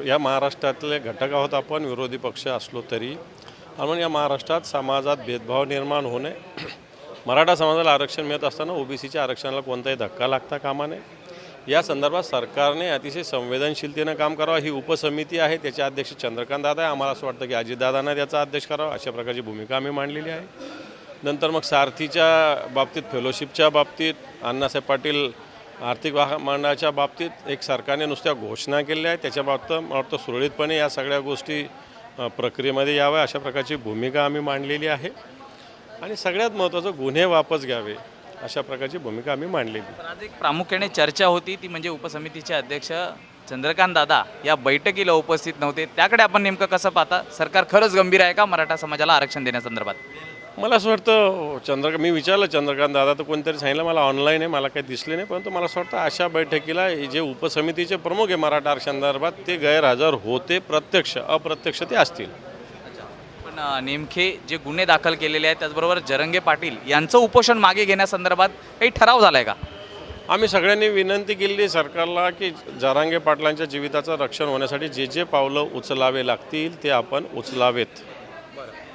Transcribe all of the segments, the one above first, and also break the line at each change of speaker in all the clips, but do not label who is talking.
या महाराष्ट्रातले घटक आहोत आपण, विरोधी पक्ष असलो तरी. म्हणून या महाराष्ट्रात समाजात भेदभाव निर्माण होणे, मराठा समाजाला आरक्षण मिळत असताना ओबीसीच्या आरक्षणाला कोणताही धक्का लागता कामा नये. या संदर्भात सरकारने अतिशय संवेदनशीलतेनं काम करावं. ही उपसमिती आहे, त्याचे अध्यक्ष चंद्रकांत दादा आहे. आम्हाला असं वाटतं की अजितदादांना त्याचा अध्यक्ष करावा, अशा प्रकारची भूमिका आम्ही मांडलेली आहे. नंतर मग सारथीच्या बाबतीत, फेलोशिपच्या बाबतीत, अण्णासाहेब पाटील आर्थिक मंडळाच्या बाबतीत एक सरकारने नुसत्या घोषणा केलेल्या आहेत. त्याच्याबाबत मला वाटतं सुरळीतपणे या सगळ्या गोष्टी प्रक्रियेमध्ये याव्या, अशा प्रकारची भूमिका आम्ही मांडलेली आहे. आणि सगळ्यात महत्त्वाचं, गुन्हे वापस घ्यावे, अशा प्रकारची भूमिका आम्ही मांडलेली.
आज एक प्रामुख्याने चर्चा होती ती म्हणजे उपसमितीचे अध्यक्ष चंद्रकांत दादा या बैठकीला उपस्थित नव्हते. त्याकडे आपण नेमकं कसं पाहता? सरकार खरंच गंभीर आहे का मराठा समाजाला आरक्षण देण्यासंदर्भात?
मला असं वाटतं मी विचारलं चंद्रकांत दादा, तर कोणतरी सांगितलं मला ऑनलाईन आहे, मला काही दिसले नाही. परंतु मला असं वाटतं अशा बैठकीला जे उपसमितीचे प्रमुख आहे मराठा आरक्षणासंदर्भात, ते गैरहजर होते, प्रत्यक्ष अप्रत्यक्ष ते असतील.
पण नेमके जे गुन्हे दाखल केलेले आहेत त्याचबरोबर जरंगे पाटील यांचं उपोषण मागे घेण्यासंदर्भात काही ठराव झाला आहे का?
आम्ही सगळ्यांनी विनंती केली सरकारला की जरांगे पाटलांच्या जीविताचं रक्षण होण्यासाठी जे जे पावलं उचलावे लागतील ते आपण उचलावेत.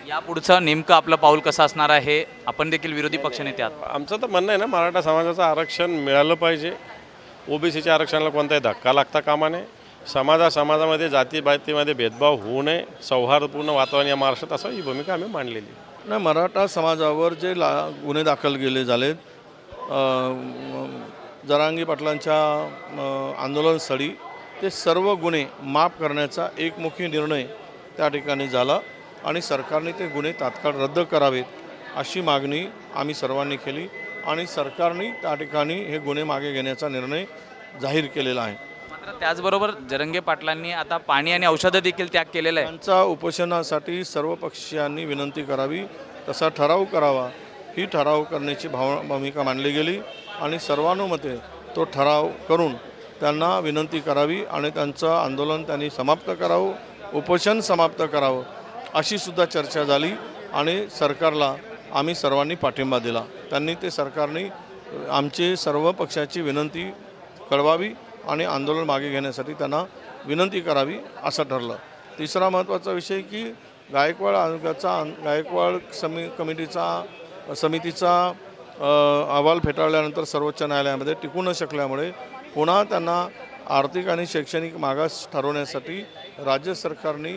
यापुढचं नेमकं आपलं पाऊल कसं असणार आहे? आपण देखील विरोधी पक्षनेते आहात.
आमचं तर म्हणणं आहे ना, मराठा समाजाचं आरक्षण मिळालं पाहिजे. ओबीसीच्या आरक्षणाला कोणताही धक्का लागता कामा नये. समाजामध्ये जातीपातीमध्ये भेदभाव होऊ नये. सौहार्दपूर्ण वातावरण या महाराष्ट्रात असं, ही भूमिका आम्ही मांडलेली.
नाही, मराठा समाजावर जे गुन्हे दाखल केले झालेत जरांगे पाटलांच्या आंदोलनस्थळी, ते सर्व गुन्हे माफ करण्याचा एकमुखी निर्णय त्या ठिकाणी झाला आणि सरकारने ते गुन्हे तात्काळ रद्द करावेत अशी मागणी आम्ही सर्वांनी केली आणि सरकारने त्या ठिकाणी हे गुन्हे मागे घेण्याचा निर्णय जाहीर केलेला आहे.
मात्र त्याचबरोबर जरंगे पाटलांनी आता पाणी आणि औषधं देखील त्याग केलेला आहे.
त्यांचा उपोषणासाठी सर्व पक्षीयांनी विनंती करावी, तसा ठराव करावा, ही ठराव करण्याची भूमिका मांडली गेली आणि सर्वानुमते तो ठराव करून त्यांना विनंती करावी आणि त्यांचं आंदोलन त्यांनी समाप्त करावं, उपोषण समाप्त करावं अशी सुद्धा चर्चा झाली आणि सरकारला आम्ही सर्वांनी पाठिंबा दिला. त्यांनी ते सरकारने आमची सर्व पक्षाची विनंती कळवावी आणि आंदोलन मागे घेण्यासाठी त्यांना विनंती करावी असं ठरलं. तिसरा महत्त्वाचा विषय की गायकवाड समितीचा अहवाल फेटाळल्यानंतर सर्वोच्च न्यायालयामध्ये टिकू न शकल्यामुळे पुन्हा त्यांना आर्थिक आणि शैक्षणिक मागास ठरवण्यासाठी राज्य सरकारने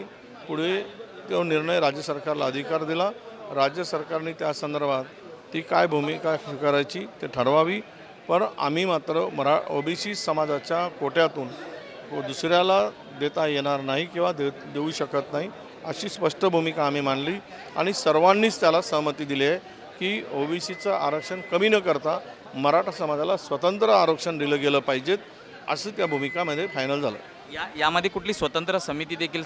पुढे तो निर्णय राज्य सरकारला अधिकार दिला. राज्य सरकारने त्या संदर्भात ती काय भूमिका स्वीकारायची ते ठरवावी. पण आम्ही मात्र ओबीसी समाजाच्या कोट्यातून दुसऱ्याला देता येणार नाही किंवा देऊ शकत नाही अशी स्पष्ट भूमिका आम्ही मांडली आणि सर्वांनीच त्याला सहमती दिली आहे की ओबीसीचं आरक्षण कमी न करता मराठा समाजाला स्वतंत्र आरक्षण दिलं गेलं पाहिजेत असं त्या भूमिकामध्ये फायनल झालं.
यामध्ये कुठली स्वतंत्र समिती देखील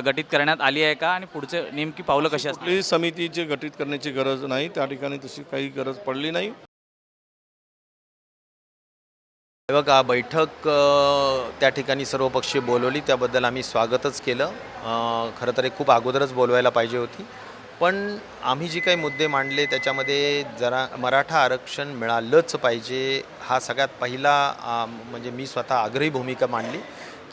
गठीत करण्यात आली आहे का आणि पुढचे नेमकी पावलं कशी असतील?
कुठली समितीची गठीत करण्याची गरज नाही, त्या ठिकाणी तशी काही गरज पडली नाही.
बघा, बैठक त्या ठिकाणी सर्वपक्षीय बोलवली, त्याबद्दल आम्ही स्वागतच केलं. खरं तर खूप अगोदरच बोलवायला पाहिजे होती. पण आम्ही जी काही मुद्दे मांडले त्याच्यामध्ये जरा मराठा आरक्षण मिळालंच पाहिजे हा सगळ्यात पहिला म्हणजे मी स्वतः आग्रही भूमिका मांडली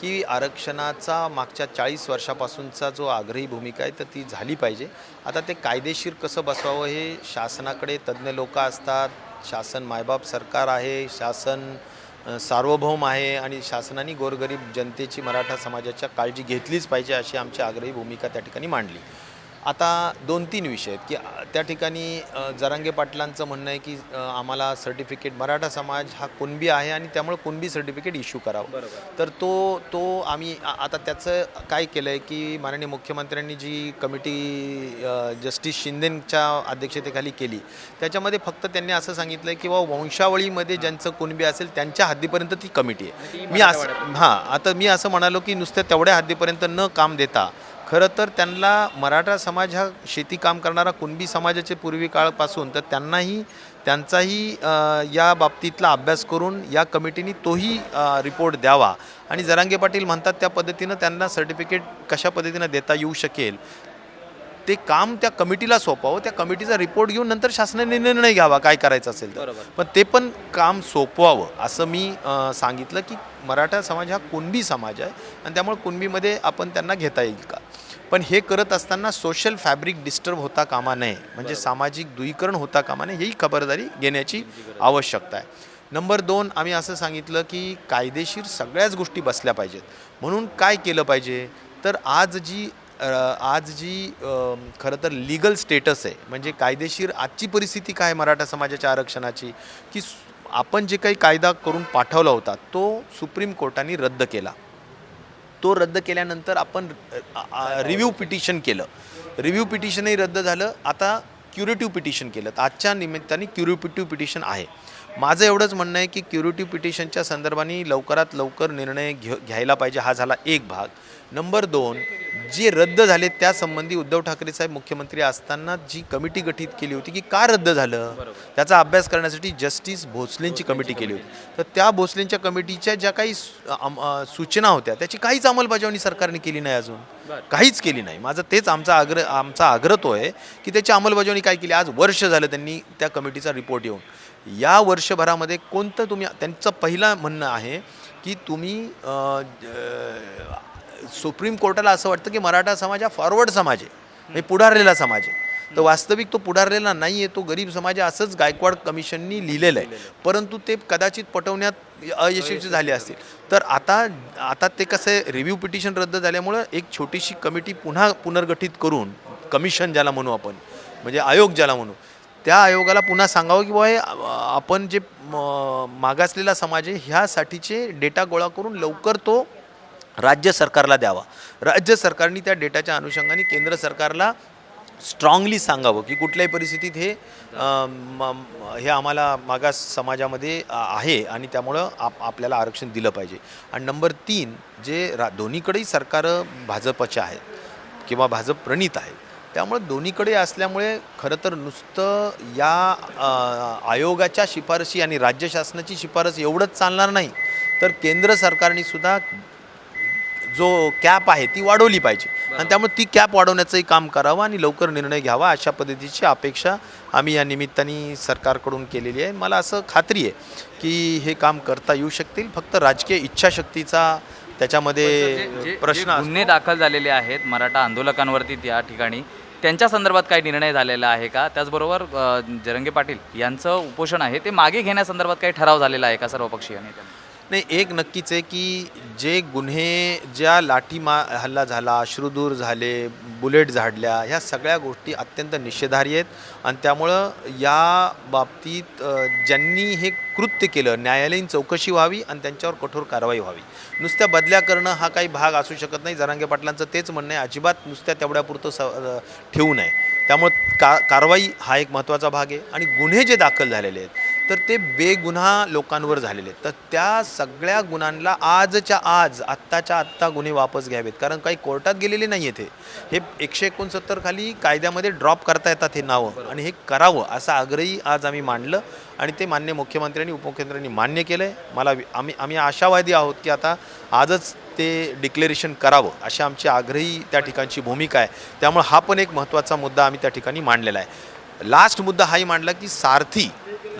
की आरक्षणाचा मागच्या 40 वर्षापासूनचा जो आग्रही भूमिका आहे तर ती झाली पाहिजे. आता ते कायदेशीर कसं बसवावं हे शासनाकडे तज्ज्ञ लोक असतात. शासन मायबाप सरकार आहे, शासन सार्वभौम आहे आणि शासनाने गोरगरीब जनतेची, मराठा समाजाच्या काळजी घेतलीच पाहिजे अशी आमची आग्रही भूमिका त्या ठिकाणी मांडली. आता 2-3 विषय आहेत की त्या ठिकाणी जरांगे पाटलांचं म्हणणं आहे की आम्हाला सर्टिफिकेट, मराठा समाज हा कुणबी आहे आणि त्यामुळे कुणबी सर्टिफिकेट इश्यू करावं. तर तो आम्ही आता त्याचं काय केलं आहे की माननीय मुख्यमंत्र्यांनी जी कमिटी जस्टिस शिंदेंच्या अध्यक्षतेखाली केली त्याच्यामध्ये फक्त त्यांनी असं सांगितलं आहे की वंशावळीमध्ये ज्यांचं कुणबी असेल त्यांच्या हद्दीपर्यंत ती कमिटी आहे. आता मी असं म्हणालो की नुसत्या तेवढ्या हद्दीपर्यंत न काम देता खरं तर त्यांना मराठा समाज हा शेती काम करणारा कुणबी समाजाचे पूर्वी काळापासून, तर त्यांचाही या बाबतीतला अभ्यास करून या कमिटीने तोही रिपोर्ट द्यावा आणि जरांगे पाटील म्हणतात त्या पद्धतीनं त्यांना सर्टिफिकेट कशा पद्धतीनं देता येऊ शकेल ते काम त्या कमिटीला सोपवावं, त्या कमिटीचा रिपोर्ट घेऊन नंतर शासनाने निर्णय घ्यावा काय करायचं असेल तर. पण ते पण काम सोपवावं असं मी सांगितलं की मराठा समाज हा कुणबी समाज आहे आणि त्यामुळे कुणबीमध्ये आपण त्यांना घेता येईल का. पण हे करत असताना सोशल फॅब्रिक डिस्टर्ब होता कामा नये, म्हणजे सामाजिक दुईकरण होता कामा नये, ही खबरदारी घेण्याची आवश्यकता आहे. नंबर 2, आम्ही असं सांगितलं की कायदेशीर सगळ्याच गोष्टी बसल्या पाहिजेत. म्हणून काय केलं पाहिजे तर आज जी खरं तर लीगल स्टेटस आहे, म्हणजे कायदेशीर आजची परिस्थिती काय मराठा समाजाच्या आरक्षणाची, की आपण जे काही कायदा करून पाठवला होता तो सुप्रीम कोर्टाने रद्द केला. तो रद्द केल्यानंतर आपण रिव्ह्यू पिटिशन केलं, रिव्ह्यू पिटिशनही रद्द झालं. आता क्युरेटिव्ह पिटिशन केलं. आजच्या निमित्ताने क्युरेटिव्ह पिटिशन आहे. माझं एवढंच म्हणणं आहे की क्युरेटिव्ह पिटिशनच्या संदर्भाने लवकरात लवकर निर्णय घ्यायला पाहिजे. हा झाला एक भाग. नंबर 2, जे रद्द झाले त्यासंबंधी उद्धव ठाकरे साहेब मुख्यमंत्री असताना जी कमिटी गठीत केली होती की का रद्द झालं त्याचा अभ्यास करण्यासाठी जस्टिस भोसलेंची कमिटी केली होती. तर त्या भोसलेंच्या कमिटीच्या ज्या काही सूचना होत्या त्याची काहीच अंमलबजावणी सरकारने केली नाही, अजून काहीच केली नाही. माझं तेच आमचा आग्रह तो आहे की त्याची अंमलबजावणी काय केली. आज वर्ष झालं त्यांनी त्या कमिटीचा रिपोर्ट येऊन. या वर्षभरामध्ये कोणतं तुम्ही, त्यांचं पहिलं म्हणणं आहे की तुम्ही सुप्रीम कोर्टाला असं वाटतं की मराठा समाज हा फॉरवर्ड समाज आहे, म्हणजे पुढारलेला समाज आहे. तर वास्तविक तो पुढारलेला नाही आहे, तो गरीब समाज आहे असंच गायकवाड कमिशननी लिहिलेलं आहे. परंतु ते कदाचित पटवण्यात अयशस्वी झाले असतील. तर आता ते कसं आहे, रिव्ह्यू पिटिशन रद्द झाल्यामुळं एक छोटीशी कमिटी पुनर्गठित करून, कमिशन ज्याला म्हणू आपण, म्हणजे आयोग ज्याला म्हणू, त्या आयोगाला पुन्हा सांगावं की बाबा आपण जे मागासलेला समाज आहे ह्यासाठीचे डेटा गोळा करून लवकर तो राज्य सरकारला द्यावा. राज्य सरकारने त्या डेटाच्या अनुषंगाने केंद्र सरकारला स्ट्रॉंगली सांगावं की कुठल्याही परिस्थितीत हे आम्हाला मागास समाजामध्ये आहे आणि त्यामुळं आपल्याला आरक्षण दिलं पाहिजे. आणि नंबर 3, जे दोन्हीकडेही सरकारं भाजपचे आहेत किंवा भाजप प्रणित आहेत, त्यामुळे दोन्हीकडे असल्यामुळे खरं तर नुसतं या आयोगाच्या शिफारशी आणि राज्य शासनाची शिफारस एवढंच चालणार नाही, तर केंद्र सरकारने सुद्धा जो कॅप आहे ती वाढवली पाहिजे आणि त्यामुळे ती कॅप वाढवण्याचंही काम करावं आणि लवकर निर्णय घ्यावा अशा पद्धतीची अपेक्षा आम्ही या निमित्ताने सरकारकडून केलेली आहे. मला असं खात्री आहे की हे काम करता येऊ शकतील. फक्त राजकीय इच्छाशक्तीचा त्याच्यामध्ये प्रश्न.
गुन्हे दाखल झालेले आहेत मराठा आंदोलकांवरती त्या ठिकाणी, त्यांच्या संदर्भात काही निर्णय झालेला आहे का? त्याचबरोबर जरंगे पाटील यांचं उपोषण आहे ते मागे घेण्यासंदर्भात काही ठराव झालेला आहे का सर्वपक्षीय नेत्यांनी?
नाही, एक नक्कीच आहे की जे गुन्हे, ज्या हल्ला झाला, अश्रुधूर झाले, बुलेट झाडल्या, ह्या सगळ्या गोष्टी अत्यंत निषेधार्ह आहेत आणि त्यामुळं या बाबतीत ज्यांनी हे कृत्य केलं न्यायालयीन चौकशी व्हावी आणि त्यांच्यावर कठोर कारवाई व्हावी. नुसत्या बदल्या करणं हा काही भाग असू शकत नाही. जरांगे पाटलांचं तेच म्हणणं आहे, अजिबात नुसत्या तेवढ्यापुरतं ठेवू नये. त्यामुळं कारवाई हा एक महत्त्वाचा भाग आहे. आणि गुन्हे जे दाखल झालेले आहेत तर ते बेगुन्हा लोकांवर झालेले आहेत, तर त्या सगळ्या गुन्ह्यांना आजच्या आज, आत्ताच्या आत्ता गुन्हे वापस घ्यावेत. कारण काही कोर्टात गेलेले नाही आहेत. हे 169 खाली कायद्यामध्ये ड्रॉप करता येतात हे नावं, आणि हे करावं असा आग्रही आज आम्ही मांडलं आणि ते मान्य मुख्यमंत्र्यांनी उपमुख्यमंत्र्यांनी मान्य केलं आहे. आम्ही आशावादी आहोत की आता आजच ते डिक्लेरेशन करावं अशी आमची आग्रही त्या ठिकाणची भूमिका आहे. त्यामुळे हा पण एक महत्त्वाचा मुद्दा आम्ही त्या ठिकाणी मांडलेला आहे. लास्ट मुद्दा हाही मांडला की सारथी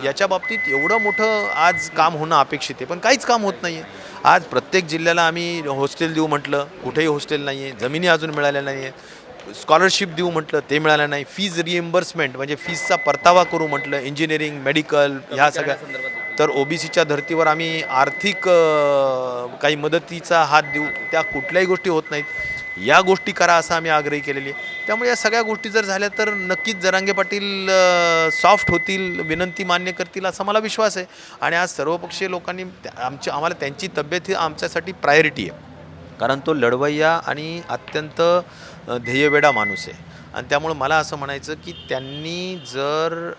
याच्या बाबतीत एवढं मोठं आज काम होणं अपेक्षित आहे, पण काहीच काम होत नाही आहे. आज प्रत्येक जिल्ह्याला आम्ही हॉस्टेल देऊ म्हटलं, कुठेही हॉस्टेल नाही आहे. जमिनी अजून मिळाल्या नाही आहे. स्कॉलरशिप देऊ म्हटलं ते मिळालं नाही. फीज रिएम्बर्समेंट म्हणजे फीजचा परतावा करू म्हटलं, इंजिनिअरिंग, मेडिकल, ह्या सगळ्या, तर ओबीसीच्या धर्तीवर आम्ही आर्थिक काही मदतीचा हात देऊ, त्या कुठल्याही गोष्टी होत नाहीत. या गोष्टी करा असं आम्ही आग्रही केलेली आहे. त्यामुळे या सगळ्या गोष्टी जर झाल्या तर नक्कीच जरांगे पाटील सॉफ्ट होतील, विनंती मान्य करतील असा मला विश्वास आहे. आणि आज सर्वपक्षीय लोकांनी आम्हाला त्यांची तब्येत ही आमच्यासाठी प्रायोरिटी आहे, कारण तो लढवय्या आणि अत्यंत ध्येयवेडा माणूस आहे. आणि त्यामुळं मला असं म्हणायचं की त्यांनी जर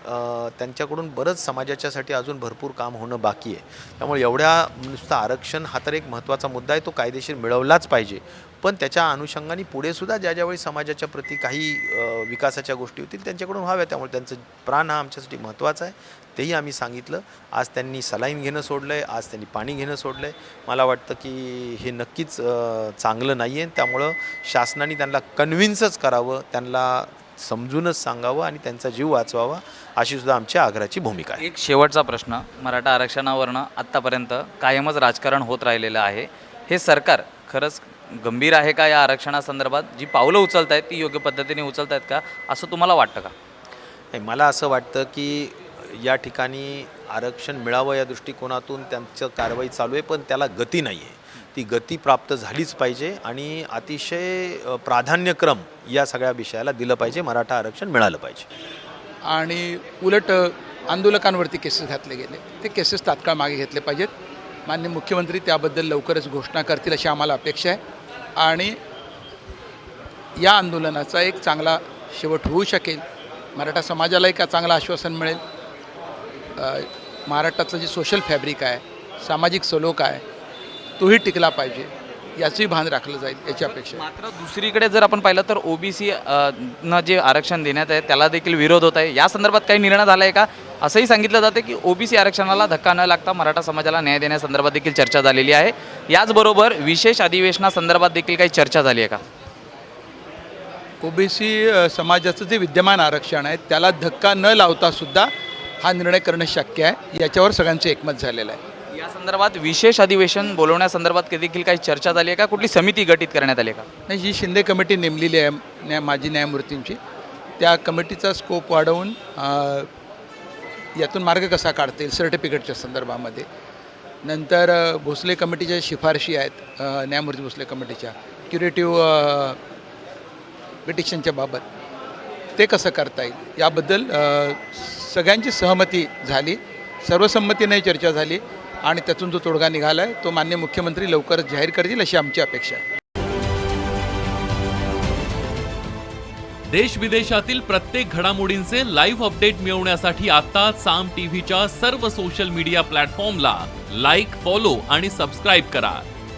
त्यांच्याकडून बरंच समाजाच्यासाठी अजून भरपूर काम होणं बाकी आहे. त्यामुळे नुसतं आरक्षण हा तर एक महत्त्वाचा मुद्दा आहे, तो कायदेशीर मिळवलाच पाहिजे. पण त्याच्या अनुषंगाने पुढे सुद्धा ज्यावेळी समाजाच्या प्रती काही विकासाच्या गोष्टी होतील त्यांच्याकडून व्हाव्या. त्यामुळे त्यांचं प्राण हा आमच्यासाठी महत्त्वाचा आहे, तेही आम्ही सांगितलं. आज त्यांनी सलाईन घेणं सोडलं आहे, आज त्यांनी पाणी घेणं सोडलं आहे. मला वाटतं की हे नक्कीच चांगलं नाही आहे. त्यामुळं शासनाने त्यांना कन्व्हिन्सच करावं, त्यांना समजूनच सांगावं आणि त्यांचा जीव वाचवावा, अशी सुद्धा आमच्या आग्रहाची भूमिका आहे.
एक शेवटचा प्रश्न, मराठा आरक्षणावरनं आत्तापर्यंत कायमच राजकारण होत राहिलेलं आहे. हे सरकार खरंच गंभीर आहे का या आरक्षणासंदर्भात? जी पावलं उचलत आहेत ती योग्य पद्धतीने उचलत आहेत का, असं तुम्हाला वाटतं का?
नाही, मला असं वाटतं की या ठिकाणी आरक्षण मिळावं या दृष्टिकोनातून त्यांचं कारवाई चालू आहे, पण त्याला गती नाही आहे. ती गती प्राप्त झालीच पाहिजे आणि अतिशय प्राधान्यक्रम या सगळ्या विषयाला दिलं पाहिजे. मराठा आरक्षण मिळालं पाहिजे.
आणि उलट आंदोलकांवरती केसेस घातले गेले, ते केसेस तात्काळ मागे घेतले पाहिजेत. माननीय मुख्यमंत्री त्याबद्दल लवकरच घोषणा करतील अशी आम्हाला अपेक्षा आहे आणि या आंदोलनाचा एक चांगला शेवट होऊ शकेल. मराठा समाजाला एक चांगलं आश्वासन मिळेल. महाराष्ट्रातलं जे सोशल फॅब्रिक आहे, सामाजिक सलोख आहे, तोही टिकला पाहिजे, याचंही भान राखलं जाईल याची अपेक्षा आहे.
मात्र दुसरीकडे जर आपण पाहिलं तर ओबीसी न जे आरक्षण देण्यात आहे त्याला देखील विरोध होत आहे. या संदर्भात काही निर्णय झाला आहे का? असंही सांगितलं जातं की ओबीसी आरक्षणाला धक्का न लागता मराठा समाजाला न्याय देण्यासंदर्भात देखील चर्चा झालेली आहे. याचबरोबर विशेष अधिवेशनासंदर्भात देखील काही चर्चा झाली आहे का?
ओबीसी समाजाचं जे विद्यमान आरक्षण आहे त्याला धक्का न लावता सुद्धा हा निर्णय करणं शक्य आहे, याच्यावर सगळ्यांचं एकमत झालेलं आहे.
या संदर्भात विशेष अधिवेशन बोलवण्यासंदर्भात देखील काही चर्चा झाली आहे का? कुठली समिती गठीत करण्यात आली आहे का?
नाही, जी शिंदे कमिटी नेमलेली आहे माजी न्यायमूर्तींची, त्या कमिटीचा स्कोप वाढवून यातून मार्ग कसा काढता येईल सर्टिफिकेटच्या संदर्भामध्ये. नंतर भोसले कमिटीच्या शिफारशी आहेत, न्यायमूर्ती भोसले कमिटीच्या क्युरेटिव्ह पिटिशनच्या बाबत, ते कसं करता येईल याबद्दल सगळ्यांची सहमती झाली, सर्वसंमतीने चर्चा झाली आणि त्यातून जो तोडगा निघाला आहे तो माननीय मुख्यमंत्री लवकरच जाहीर करतील अशी आमची अपेक्षा आहे.
देश विदेशातील प्रत्येक घडामोडींचे लाईव्ह अपडेट मिळवण्यासाठी आता साम टीव्हीच्या सर्व सोशल मीडिया प्लॅटफॉर्मला लाईक, फॉलो आणि सबस्क्राईब करा.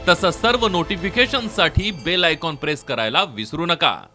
तसंच सर्व नोटिफिकेशनसाठी बेल आयकॉन प्रेस करायला विसरू नका.